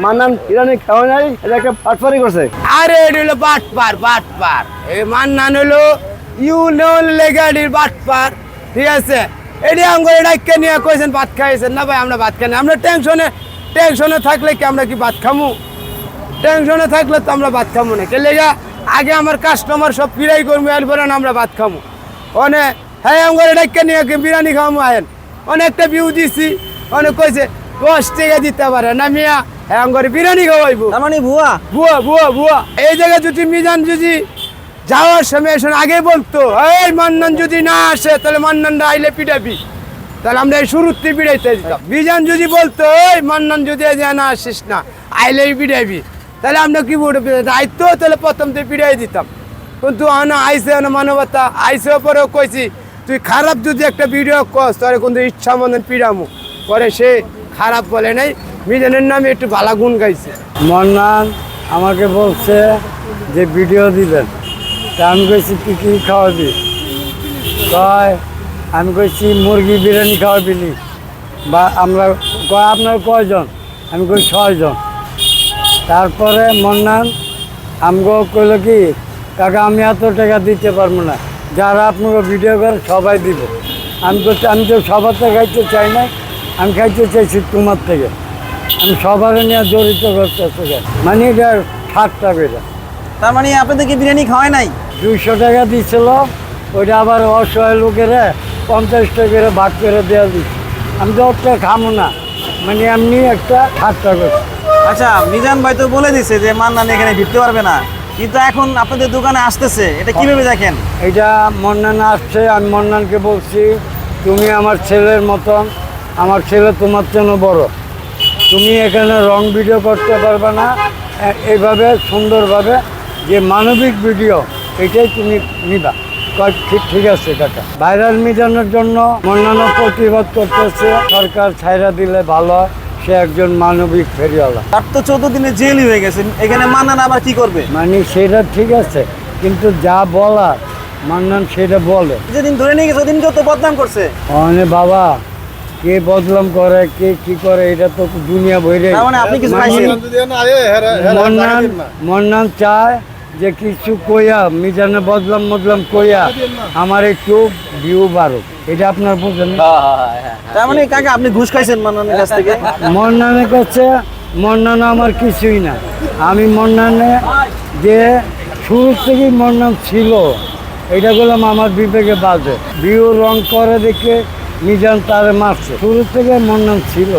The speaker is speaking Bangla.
মান্নান ইরানি খাওয়া নাই, এটা একটা পাটপারি করছে। আরে এটা হলো বাটপার এই মান্নান হলো ইউনিয়ন লেগাডির বাটপার, ঠিক আছে। এটি আমাকে ডাক্কে নিয়ে কইছেন ভাত খাইছেন না ভাই, আমরা ভাত খাই না। আমরা টেনশনে থাকলে কি আমরা কি ভাত খামু? টেনশনে থাকলে তো আমরা ভাত খামু না। কে লেগা আগে আমার কাস্টমার সব ফিরাই করবো, এরপরে আমরা ভাত খামু। অনেক হ্যাঁ আমাকে ডাক্কে নিয়ে বিরিয়ানি খাওয়ামু আয়েন। অনেকটা ভিউ দিছি, অনেক কইছে 10 টাকা দিতে পারে না মিয়া, হ্যাঁ আমাকে বিরিয়ানি খাওয়াইবো। তার মানে ভুয়া বুয়া এই জায়গায় যদি মিজান যদি যাওয়ার সময় আগে বলতো এই মান্নান যদি না আসে তাহলে মান্নানরা আইলে পিটাবি, তাহলে আমরা এই শুরুতে পিটাইতে দিতাম। মিজান যদি বলতো এই মান্নান যদি না আসিস না আইলেই পিটাবি, তাহলে আমরা কি বলবো আইতো, তাহলে প্রথম থেকে পিটাই দিতাম। কিন্তু আইসে মানবতা আইসে পরেও কইছি তুই খারাপ যদি একটা ভিডিও কস তাহলে কিন্তু ইচ্ছা মতন পিটামু। পরে সে খারাপ বলে নাই, মিজানের নামে একটু ভালো গুণ গাইছে। মান্নান আমাকে বলছে যে ভিডিও দিবেন, তা আমি কইছি কি কি খাওয়াবি? কয় আমি কইছি মুরগি বিরিয়ানি খাওয়াবি নি, বা আমরা কয় আপনার কয়জন? আমি কই 6 জন। তারপরে মান্নান আমগো কইল কি কাকা আমি এত টাকা দিতে পারবো না, যারা আপনাকে ভিডিও করে সবাই দিব। আমি করতে আমি তো সবার থেকে খাইতে চাই না, আমি খাইতে চাইছি তোমার থেকে। আমি সবার নিয়ে জড়িত করতেছে, মানে এটা ঠাট্টা বেড়া। তার মানে আপনাদেরকে বিরিয়ানি খাওয়ায় নাই? 200 টাকা দিছিল, ওইটা আবার অসহায় লোকেরা 50 টাকা করে ভাগ করে দেওয়া দিচ্ছে। আমি তো ওটা খামো না, মানে এমনি একটা ঠাট্টা করছি। আচ্ছা, মিজান ভাই তো বলে দিছে যে মান্নান এখানে ভিড়তে পারবে না, কিন্তু এখন আপনাদের দোকানে আসতেছে, এটা কিভাবে দেখেন? এটা মন্নান আসছে, আমি মন্নানকে বলছি তুমি আমার ছেলের মতন, আমার ছেলে তোমার জন্য বড়, তুমি এখানে রং ভিডিও করতে পারবে না, এইভাবে সুন্দরভাবে যে মানবিক ভিডিও এটাই তুমি নিবা। ঠিক আছে কাকা। ভাইরাল মিজানোর জন্য মন্নানও প্রতিবাদ করতেছে, সরকার ছাইরা দিলে ভালো হয়, সে একজন মানবিক ফেরিওয়ালা। তার তো 14 দিনে জেলই হয়ে গেছে, এখানে মান্নান আবার কি করবে? মানে সেটা ঠিক আছে, কিন্তু যা বলার মান্নান সেটা বলে। যেদিন ধরে নিয়ে গেছে ওদিন তো বদনাম করছে। অনে বাবা কে বদলাম করে কে কি করে এটা তো দুনিয়া ভরে। তার মানে আপনি কিছু পাইছেন? মন্নান চায় যে কিছু কইয়া মিজানে বদলাম কইয়া আমার একটু ভিউ বাড়ুক, এটা আপনার বোঝেন। তার মানে কাকা আপনি ঘুষ খাইছেন মান্নানের কাছ থেকে? মন্নানের কাছে মন্নান আমার কিছুই না। আমি মন্নানে যে শুরু থেকেই মন্নান ছিল, এটা বললাম আমার বিবেকে বাজে। ভিউ রং করে দেখে মিজান তারে মারছে, শুরু থেকে মন্নান ছিল।